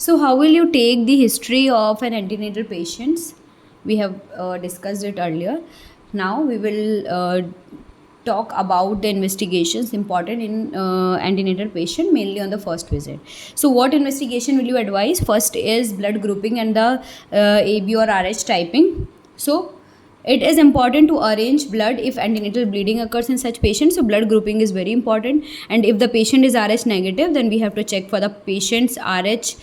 So, how will you take the history of an antenatal patients? We have discussed it earlier. Now we will talk about the investigations important in antenatal patient, mainly on the first visit. So, what investigation will you advise? First is blood grouping and the AB or RH typing. So, it is important to arrange blood if antenatal bleeding occurs in such patients. So, blood grouping is very important. And if the patient is RH negative, then we have to check for the patient's RH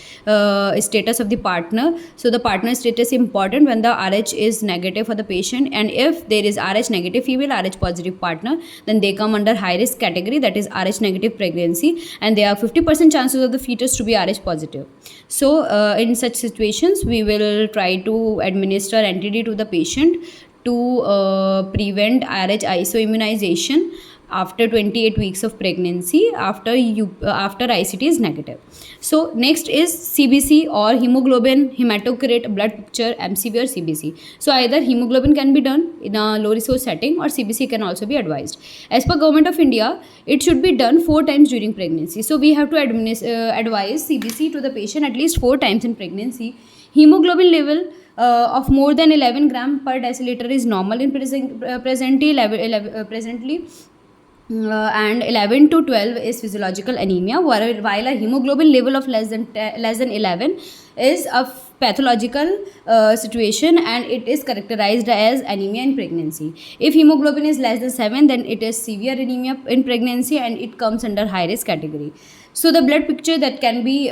status of the partner. So, the partner status is important when the RH is negative for the patient. And if there is RH negative female, RH positive partner, then they come under high risk category, that is RH negative pregnancy. And there are 50% chances of the fetus to be RH positive. So, in such situations, we will try to administer NTD to the patient to prevent RH isoimmunization after 28 weeks of pregnancy after ICT is negative. So next is CBC or hemoglobin hematocrit blood picture, MCV or CBC. So either hemoglobin can be done in a low resource setting or CBC can also be advised. As per Government of India, it should be done 4 times during pregnancy. So we have to advise CBC to the patient at least 4 times in pregnancy. Hemoglobin level of more than 11 gram per deciliter is normal in presently, and 11 to 12 is physiological anemia, while a hemoglobin level of less than 11 is a pathological situation, and it is characterized as anemia in pregnancy. If hemoglobin is less than 7, then it is severe anemia in pregnancy and it comes under high risk category. So the blood picture that can be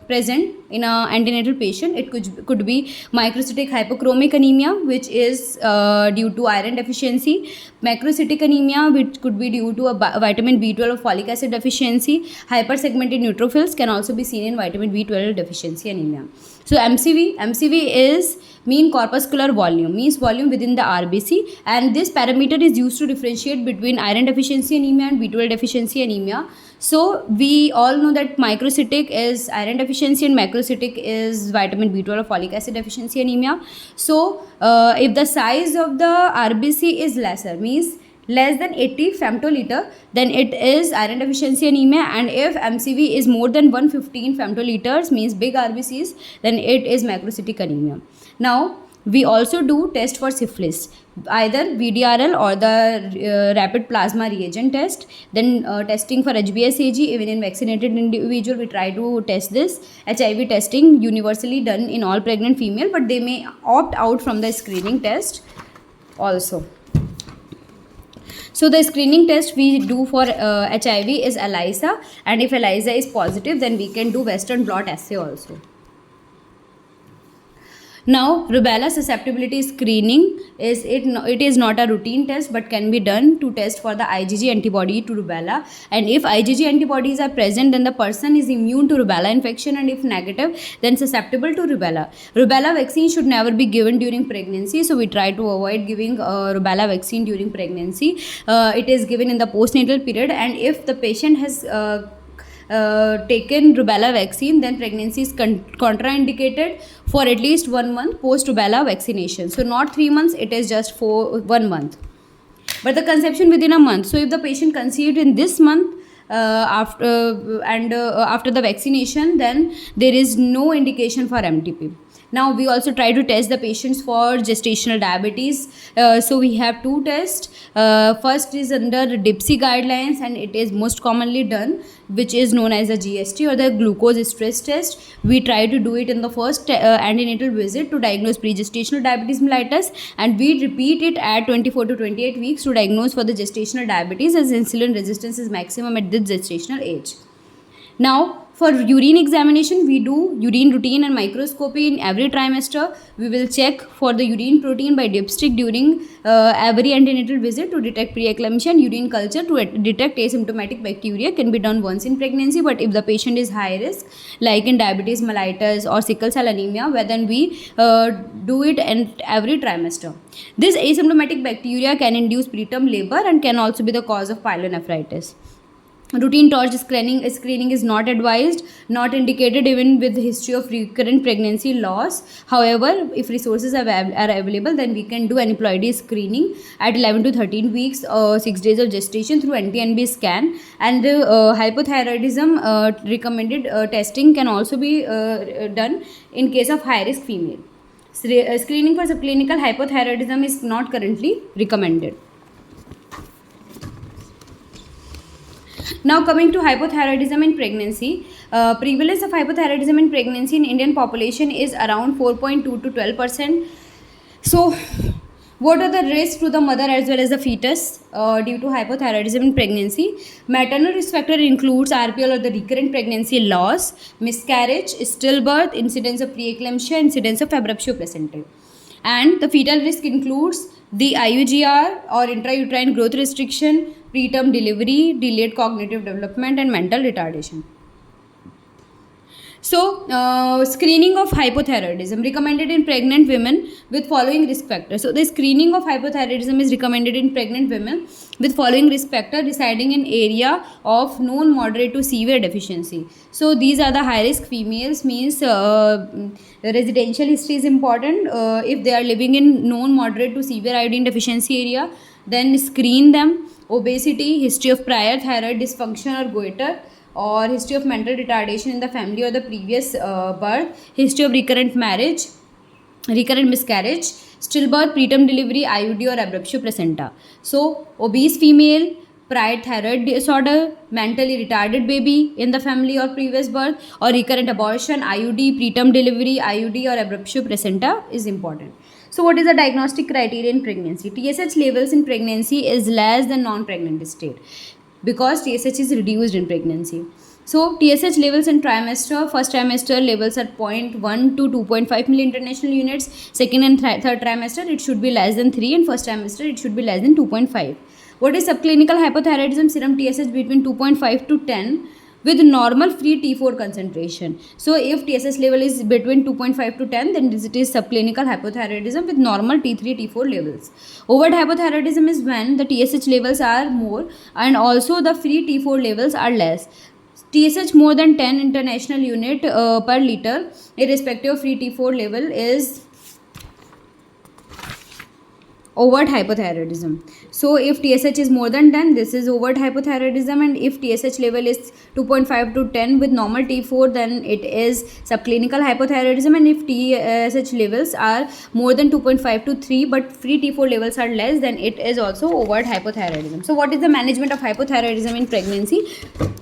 present in a antenatal patient, it could be microcytic hypochromic anemia, which is due to iron deficiency, macrocytic anemia, which could be due to a vitamin B12 or folic acid deficiency. Hypersegmented neutrophils can also be seen in vitamin B12 deficiency anemia. So MCV is mean corpuscular volume, means volume within the RBC, and this parameter is used to differentiate between iron deficiency anemia and B12 deficiency anemia. So we all know that microcytic is iron deficiency and macrocytic is vitamin B12 or folic acid deficiency anemia. So if the size of the RBC is lesser, means less than 80 femtoliter, then it is iron deficiency anemia, and if MCV is more than 115 femtoliters, means big RBCs, then it is macrocytic anemia. Now we also do test for syphilis, either VDRL or the rapid plasma reagent test. Then testing for HBsAg, even in vaccinated individual we try to test this. HIV testing universally done in all pregnant female, but they may opt out from the screening test also. So the screening test we do for HIV is ELISA, and if ELISA is positive, then we can do Western blot assay also. Now, rubella susceptibility screening it is not a routine test, but can be done to test for the IgG antibody to rubella. And if IgG antibodies are present, then the person is immune to rubella infection, and if negative, then susceptible to rubella. Rubella vaccine should never be given during pregnancy, so we try to avoid giving rubella vaccine during pregnancy. It is given in the postnatal period, and if the patient has taken rubella vaccine, then pregnancy is contraindicated for at least 1 month post rubella vaccination. So not 3 months, it is just for 1 month, but the conception within a month. So if the patient conceived in this month after the vaccination, then there is no indication for MTP. Now we also try to test the patients for gestational diabetes. So we have 2 tests. First is under DIPSI guidelines, and it is most commonly done, which is known as the GST or the glucose stress test. We try to do it in the first antenatal visit to diagnose pregestational diabetes mellitus, and we repeat it at 24 to 28 weeks to diagnose for the gestational diabetes, as insulin resistance is maximum at this gestational age. Now, for urine examination, we do urine routine and microscopy in every trimester. We will check for the urine protein by dipstick during every antenatal visit to detect preeclampsia, and urine culture to detect asymptomatic bacteria can be done once in pregnancy. But if the patient is high risk, like in diabetes mellitus or sickle cell anemia, then we do it in every trimester. This asymptomatic bacteria can induce preterm labor and can also be the cause of pyelonephritis. Routine torch screening is not advised, not indicated even with history of recurrent pregnancy loss. However, if resources are available, then we can do aneuploidy screening at 11 to 13 weeks, 6 days of gestation through NT-NB scan. And hypothyroidism recommended testing can also be done in case of high risk female. Screening for subclinical hypothyroidism is not currently recommended. Now coming to hypothyroidism in pregnancy, prevalence of hypothyroidism in pregnancy in Indian population is around 4.2 to 12%. So, what are the risks to the mother as well as the fetus due to hypothyroidism in pregnancy? Maternal risk factor includes RPL or the recurrent pregnancy loss, miscarriage, stillbirth, incidence of preeclampsia, incidence of abruptio placentae. And the fetal risk includes the IUGR or intrauterine growth restriction, preterm delivery, delayed cognitive development, and mental retardation. So, screening of hypothyroidism recommended in pregnant women with following risk factors. So, the screening of hypothyroidism is recommended in pregnant women with following risk factor residing in area of known moderate to severe deficiency. So, these are the high risk females, means residential history is important. If they are living in known moderate to severe iodine deficiency area, then screen them. Obesity, history of prior thyroid dysfunction or goiter, or history of mental retardation in the family or the previous birth, history of recurrent miscarriage, stillbirth, preterm delivery, IUD or abruptio placenta. So, obese female, prior thyroid disorder, mentally retarded baby in the family or previous birth, or recurrent abortion, IUD, preterm delivery, IUD or abruptio placenta is important. So, what is the diagnostic criteria in pregnancy? TSH levels in pregnancy is less than non-pregnant state, because TSH is reduced in pregnancy. So, TSH levels in trimester, first trimester levels are 0.1 to 2.5 milli-international units, second and third trimester it should be less than 3, and first trimester it should be less than 2.5. What is subclinical hypothyroidism? Serum TSH between 2.5 to 10 with normal free T4 concentration. So, if TSH level is between 2.5 to 10, then it is subclinical hypothyroidism with normal T3, T4 levels. Overt hypothyroidism is when the TSH levels are more and also the free T4 levels are less. TSH more than 10 international unit per liter, irrespective of free T4 level, is overt hypothyroidism. So, if TSH is more than 10, this is overt hypothyroidism, and if TSH level is 2.5 to 10 with normal T4, then it is subclinical hypothyroidism, and if TSH levels are more than 2.5 to 3 but free T4 levels are less, then it is also overt hypothyroidism. So, what is the management of hypothyroidism in pregnancy?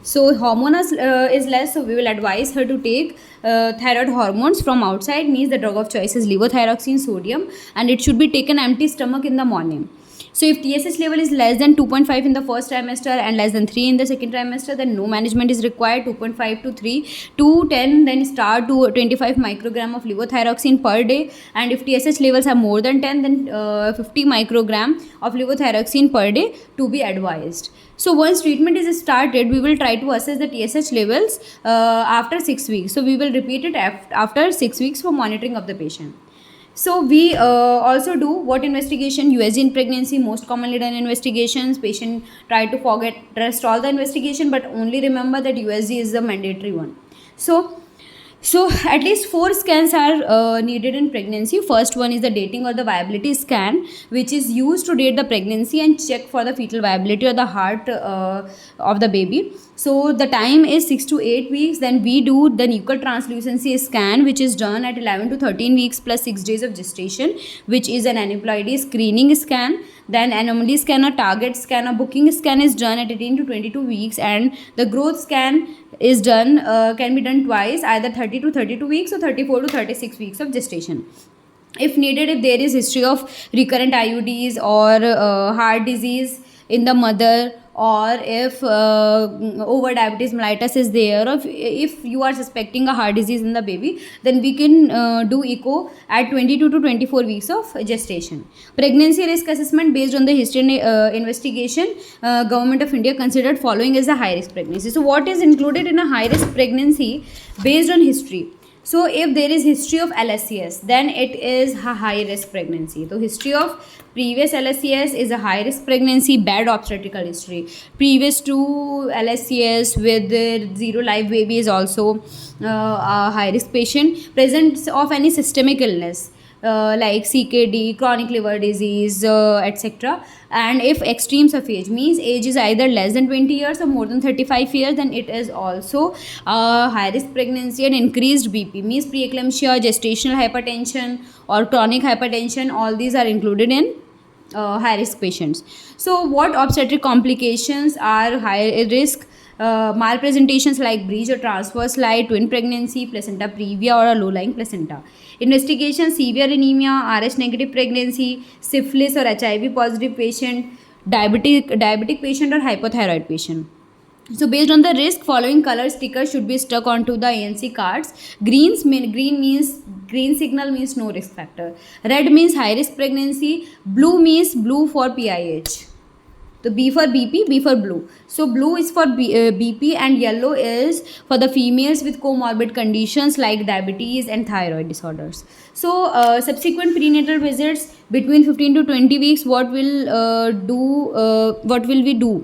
So, hormones is less, so we will advise her to take thyroid hormones from outside, means the drug of choice is levothyroxine sodium, and it should be taken empty stomach in the morning. So, if TSH level is less than 2.5 in the first trimester and less than 3 in the second trimester, then no management is required. 2.5 to 3 to 10, then start to 25 microgram of levothyroxine per day, and if TSH levels are more than 10, then 50 microgram of levothyroxine per day to be advised. So, once treatment is started, we will try to assess the TSH levels after 6 weeks. So, we will repeat it after 6 weeks for monitoring of the patient. So, we also do what investigation? USG in pregnancy, most commonly done investigations. Patient try to forget rest all the investigation, but only remember that USG is the mandatory one. So, at least 4 scans are needed in pregnancy. First one is the dating or the viability scan, which is used to date the pregnancy and check for the fetal viability or the heart of the baby. So, the time is 6 to 8 weeks. Then we do the nuchal translucency scan, which is done at 11 to 13 weeks plus 6 days of gestation, which is an aneuploidy screening scan. Then anomaly scan or target scan or booking scan is done at 18 to 22 weeks, and the growth scan is done can be done twice, either 30 to 32 weeks or 34 to 36 weeks of gestation. If needed, if there is history of recurrent IUDs or heart disease in the mother, or if over diabetes mellitus is there, or if you are suspecting a heart disease in the baby, then we can do echo at 22 to 24 weeks of gestation. Pregnancy risk assessment based on the history investigation, Government of India considered following as a high risk pregnancy. So, what is included in a high risk pregnancy based on history? So if there is history of LSCS, then it is a high risk pregnancy. So history of previous LSCS is a high risk pregnancy, bad obstetrical history. Previous to LSCS with zero live baby is also a high risk patient. Presence of any systemic illness like CKD, chronic liver disease, etc. And if extremes of age means age is either less than 20 years or more than 35 years, then it is also high risk pregnancy. And increased BP means preeclampsia, gestational hypertension, or chronic hypertension. All these are included in high risk patients. So, what obstetric complications are high risk? Malpresentations like breech or transverse slide, twin pregnancy, placenta previa, or a low-lying placenta. Investigation: severe anemia, Rh negative pregnancy, syphilis or HIV positive patient, diabetic patient, or hypothyroid patient. So based on the risk, following color stickers should be stuck onto the ANC cards. Green means green signal means no risk factor. Red means high risk pregnancy. Blue means blue for PIH. So B for BP, B for blue. So blue is for BP and yellow is for the females with comorbid conditions like diabetes and thyroid disorders. So subsequent prenatal visits between 15 to 20 weeks, what will we do?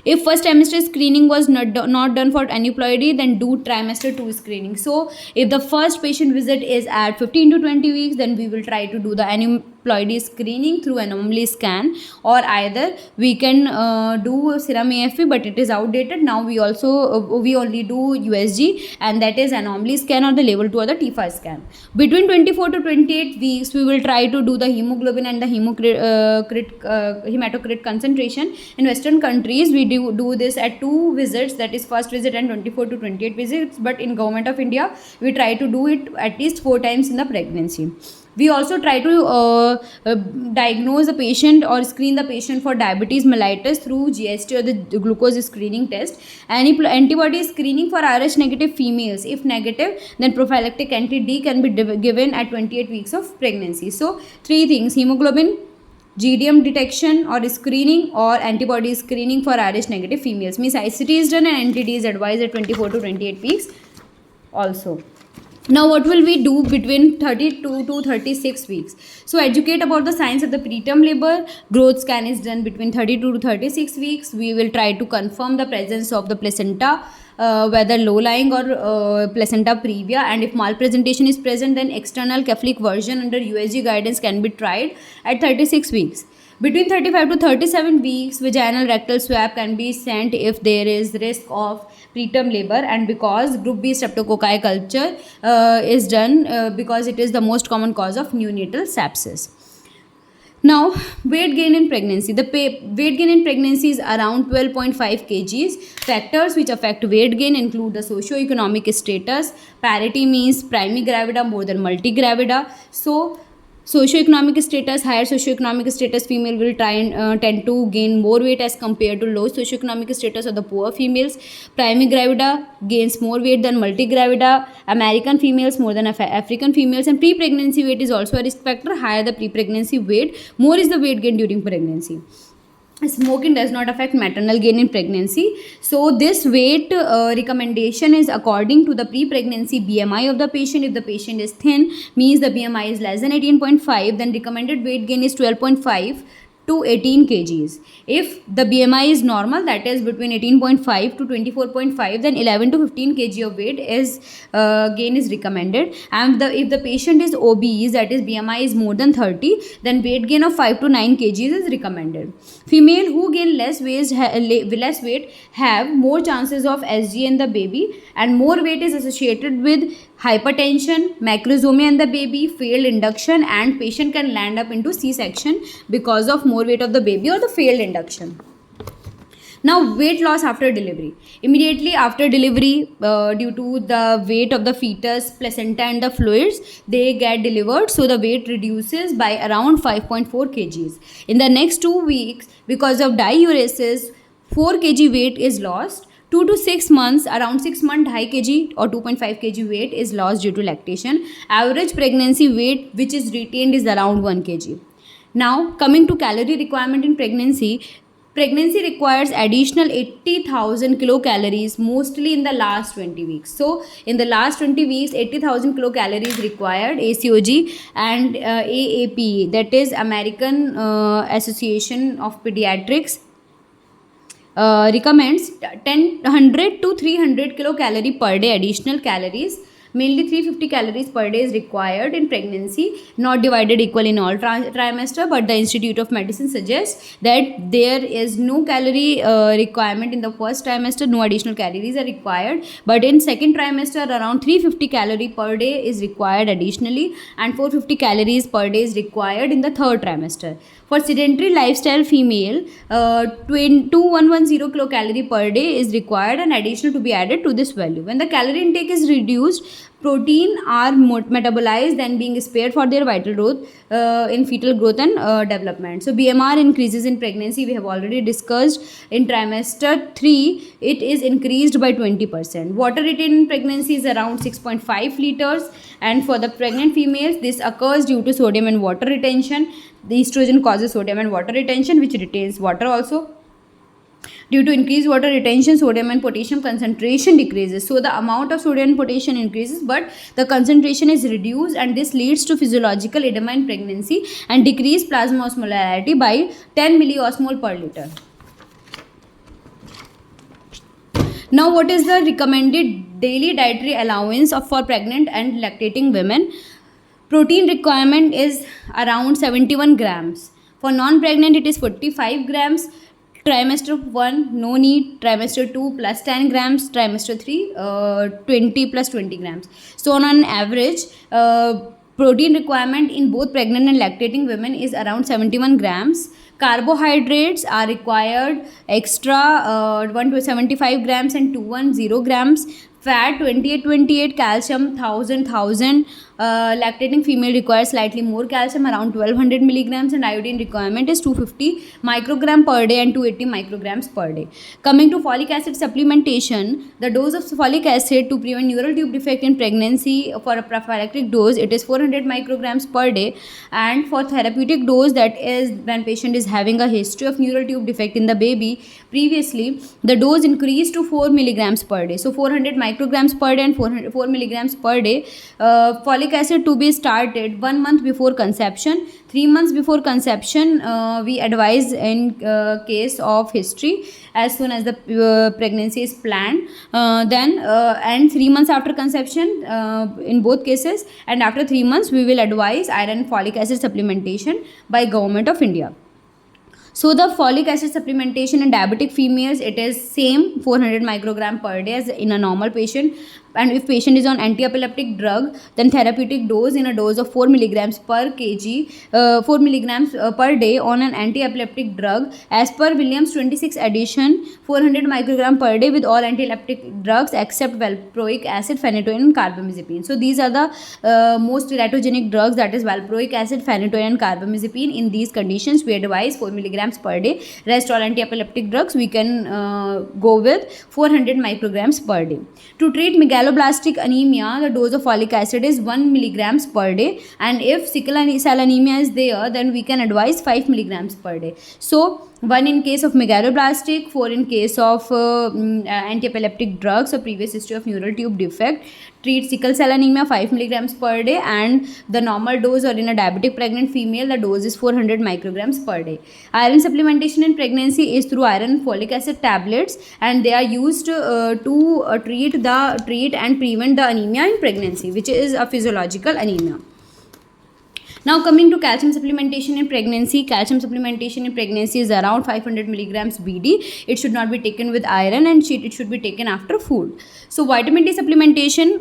If first trimester screening was not done for aneuploidy, then do trimester 2 screening. So if the first patient visit is at 15 to 20 weeks, then we will try to do the aneuploidy screening through anomaly scan, or either we can do serum AFP, but it is outdated. Now we only do USG, and that is anomaly scan or the level 2 or the T5 scan. Between 24 to 28 weeks, we will try to do the hemoglobin and the hematocrit concentration. In Western countries, we do this at 2 visits, that is first visit and 24 to 28 visits, but in Government of India, we try to do it at least 4 times in the pregnancy. We also try to diagnose the patient or screen the patient for diabetes mellitus through GST or the glucose screening test. Antibody screening for Rh negative females. If negative, then prophylactic anti-D can be given at 28 weeks of pregnancy. So 3 things: hemoglobin, GDM detection or screening, or antibody screening for Rh negative females. Means ICT is done and NTD is advised at 24 to 28 weeks also. Now what will we do between 32 to 36 weeks? So educate about the signs of the preterm labor. Growth scan is done between 32 to 36 weeks. We will try to confirm the presence of the placenta, whether low-lying or placenta previa, and if malpresentation is present, then external Catholic version under USG guidance can be tried at 36 weeks. Between 35 to 37 weeks, vaginal rectal swab can be sent if there is risk of preterm labor, and because group B streptococci culture is done because it is the most common cause of neonatal sepsis. Now, weight gain in pregnancy. The weight gain in pregnancy is around 12.5 kgs. Factors which affect weight gain include the socio-economic status. Parity means primigravida more than multigravida. So, socioeconomic status, higher socioeconomic status female will tend to gain more weight as compared to low socioeconomic status of the poor females. Primigravida gains more weight than multigravida. American females more than African females. And pre-pregnancy weight is also a risk factor. Higher the pre-pregnancy weight, more is the weight gain during pregnancy. Smoking does not affect maternal gain in pregnancy. So this weight recommendation is according to the pre-pregnancy BMI of the patient. If the patient is thin, means the BMI is less than 18.5, then recommended weight gain is 12.5 to 18 kgs. If the BMI is normal, that is between 18.5 to 24.5, then 11 to 15 kg of weight is gain is recommended. And if the patient is obese, that is BMI is more than 30, then weight gain of 5 to 9 kgs is recommended. Female who gain less weight have more chances of SG in the baby, and more weight is associated with hypertension, macrosomia in the baby, failed induction, and patient can land up into C-section because of more weight of the baby or the failed induction. Now, weight loss after delivery. Immediately after delivery, due to the weight of the fetus, placenta and the fluids, they get delivered, so the weight reduces by around 5.4 kgs. In the next 2 weeks, because of diuresis, 4 kg weight is lost. 2 to 6 months, around 6 months, 2.5 kg or 2.5 kg weight is lost due to lactation. Average pregnancy weight which is retained is around 1 kg. Now, coming to calorie requirement in pregnancy Pregnancy requires additional 80,000 kilocalories, mostly in the last 20 weeks. So, in the last 20 weeks, 80,000 kilocalories required, ACOG, and AAP, that is American Association of Pediatrics, recommends 100 to 300 kilocalorie per day additional calories. Mainly 350 calories per day is required in pregnancy, not divided equally in all trimester, but the Institute of Medicine suggests that there is no calorie requirement in the first trimester, no additional calories are required, but in second trimester around 350 calorie per day is required additionally, and 450 calories per day is required in the third trimester. For sedentary lifestyle female, 2110 kilocalorie per day is required and additional to be added to this value. When the calorie intake is reduced, protein are metabolized, then being spared for their vital growth in fetal growth and development. So BMR increases in pregnancy, we have already discussed. In trimester 3, it is increased by 20%. Water retained in pregnancy is around 6.5 liters, and for the pregnant females, this occurs due to sodium and water retention. The estrogen causes sodium and water retention, which retains water also. Due to increased water retention, sodium and potassium concentration decreases. So the amount of sodium and potassium increases, but the concentration is reduced, and this leads to physiological edema in pregnancy and decreased plasma osmolarity by 10 milliosmol per liter. Now, what is the recommended daily dietary allowance for pregnant and lactating women? Protein requirement is around 71 grams. For non-pregnant, it is 45 grams. Trimester 1, no need. Trimester 2, plus 10 grams. Trimester 3, 20 plus 20 grams. So, on an average, protein requirement in both pregnant and lactating women is around 71 grams. Carbohydrates are required extra 175 grams and 210 grams. Fat 28, calcium 1000. Lactating female requires slightly more calcium, around 1200 milligrams, and iodine requirement is 250 microgram per day and 280 micrograms per day. Coming to folic acid supplementation, the dose of folic acid to prevent neural tube defect in pregnancy, for a prophylactic dose, it is 400 micrograms per day, and for therapeutic dose, that is when patient is having a history of neural tube defect in the baby previously, the dose increased to 4 milligrams per day. So 400 micrograms per day and 4 milligrams per day. Folic acid to be started 1 month before conception. 3 months before conception, we advise in case of history, as soon as the pregnancy is planned. And 3 months after conception, in both cases, and after 3 months, we will advise iron and folic acid supplementation by Government of India. So the folic acid supplementation in diabetic females, it is same 400 microgram per day as in a normal patient. And if patient is on anti-epileptic drug, then therapeutic dose in a dose of 4 milligrams per kg, 4 milligrams per day on an anti-epileptic drug as per Williams 26 edition, 400 microgram per day with all anti-epileptic drugs except valproic acid, phenytoin and carbamazepine. So these are the most teratogenic drugs, that is valproic acid, phenytoin and carbamazepine. In these conditions, we advise 4 milligrams per day. Rest all anti-epileptic drugs, we can go with 400 micrograms per day. To treat megaloblastic anemia, the dose of folic acid is 1 milligrams per day, and if sickle cell anemia is there, then we can advise 5 milligrams per day. So 1 in case of megaloblastic, 4 in case of anti-epileptic drugs or previous history of neural tube defect. Treat sickle cell anemia 5 milligrams per day, and the normal dose, or in a diabetic pregnant female, the dose is 400 micrograms per day. Iron supplementation in pregnancy is through iron and folic acid tablets, and they are used to treat and prevent the anemia in pregnancy, which is a physiological anemia. Now coming to calcium supplementation in pregnancy. Calcium supplementation in pregnancy is around 500 milligrams BD. It should not be taken with iron, and it should be taken after food. So vitamin D supplementation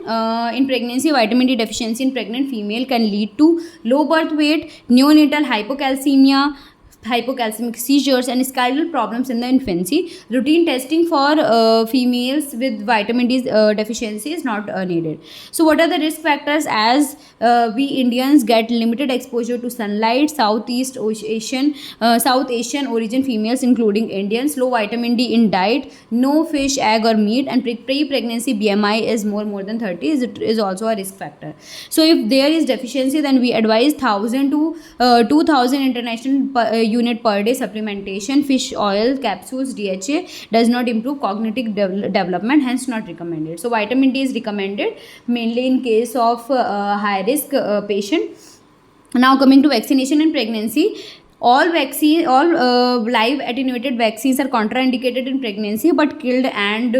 in pregnancy. Vitamin D deficiency in pregnant female can lead to low birth weight, neonatal hypocalcemia, hypocalcemic seizures and skeletal problems in the infancy. Routine testing for females with vitamin D deficiency is not needed. So what are the risk factors? As we Indians get limited exposure to sunlight. South Asian origin females, including Indians, low vitamin D in diet, no fish, egg, or meat, and pre-pregnancy BMI is more than 30 is also a risk factor. So if there is deficiency, then we advise 1000 to 2000 international unit per day supplementation. Fish oil capsules, DHA, does not improve cognitive development, hence not recommended. So vitamin D is recommended mainly in case of high risk patient. Now coming to vaccination in pregnancy, all live attenuated vaccines are contraindicated in pregnancy, but killed and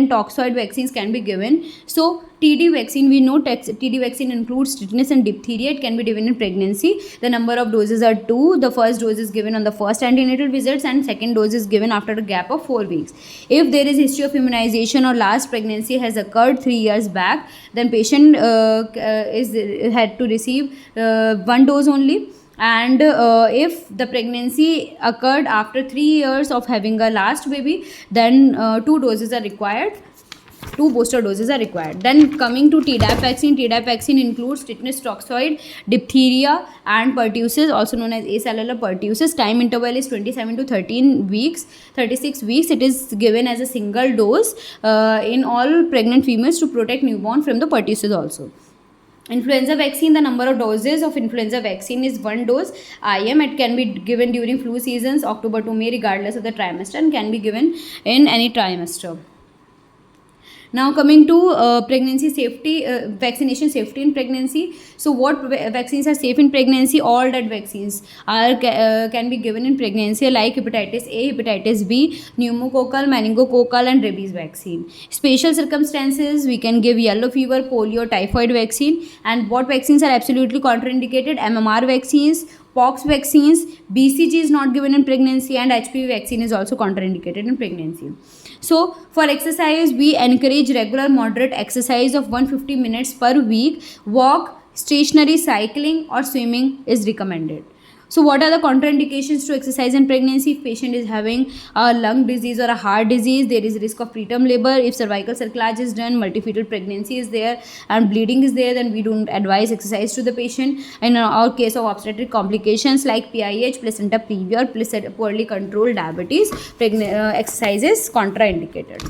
toxoid vaccines can be given. So TD vaccine, we know TD vaccine includes tetanus and diphtheria. It can be given in pregnancy. The number of doses are 2. The first dose is given on the first antenatal visits, and second dose is given after a gap of 4 weeks. If there is history of immunization or last pregnancy has occurred 3 years back, then patient had to receive 1 dose only. And if the pregnancy occurred after 3 years of having a last baby, then 2 doses are required. 2 booster doses are required. Then coming to Tdap vaccine. Tdap vaccine includes tetanus toxoid, diphtheria, and pertussis, also known as acellular pertussis. Time interval is 27 to 36 weeks. It is given as a single dose in all pregnant females to protect newborn from the pertussis also. Influenza vaccine, the number of doses of influenza vaccine is 1 dose IM. It can be given during flu seasons, October to May, regardless of the trimester, and can be given in any trimester. Now coming to pregnancy safety, vaccination safety in pregnancy. So what vaccines are safe in pregnancy? All that vaccines are can be given in pregnancy, like hepatitis A, hepatitis B, pneumococcal, meningococcal, and rabies vaccine. Special circumstances, we can give yellow fever, polio, typhoid vaccine. And what vaccines are absolutely contraindicated? MMR vaccines, pox vaccines, BCG is not given in pregnancy, and HPV vaccine is also contraindicated in pregnancy. So for exercise, we encourage regular moderate exercise of 150 minutes per week. Walk, stationary cycling, or swimming is recommended. So what are the contraindications to exercise in pregnancy? If patient is having a lung disease or a heart disease, there is risk of preterm labor. If cervical cerclage is done, multifetal pregnancy is there, and bleeding is there, then we don't advise exercise to the patient. In our case of obstetric complications like PIH, placenta previa, or poorly controlled diabetes, exercise is contraindicated.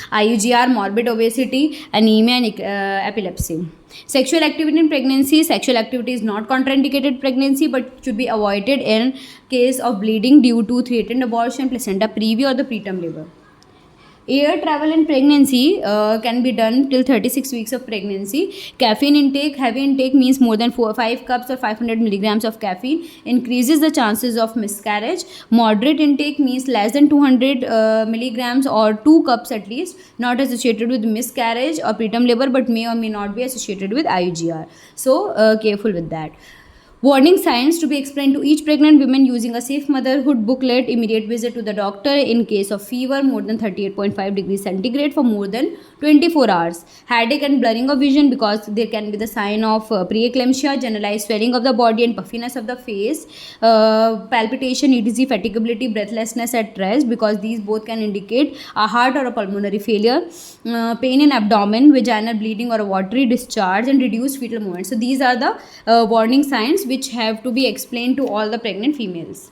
IUGR, morbid obesity, anemia, and epilepsy. Sexual activity in pregnancy. Sexual activity is not contraindicated in pregnancy, but should be avoided in case of bleeding due to threatened abortion, placenta previa, or the preterm labor. Air travel in pregnancy can be done till 36 weeks of pregnancy. Caffeine intake, heavy intake means more than 5 cups or 500 milligrams of caffeine increases the chances of miscarriage. Moderate intake means less than 200 milligrams or 2 cups at least, not associated with miscarriage or preterm labor, but may or may not be associated with IUGR. So careful with that. Warning signs to be explained to each pregnant woman using a safe motherhood booklet. Immediate visit to the doctor in case of fever more than 38.5 degrees centigrade for more than 24 hours. Headache and blurring of vision, because there can be the sign of preeclampsia, generalized swelling of the body and puffiness of the face. Palpitation, ETC, fatigability, breathlessness at rest, because these both can indicate a heart or a pulmonary failure. Pain in abdomen, vaginal bleeding or a watery discharge, and reduced fetal movement. So these are the warning signs which have to be explained to all the pregnant females.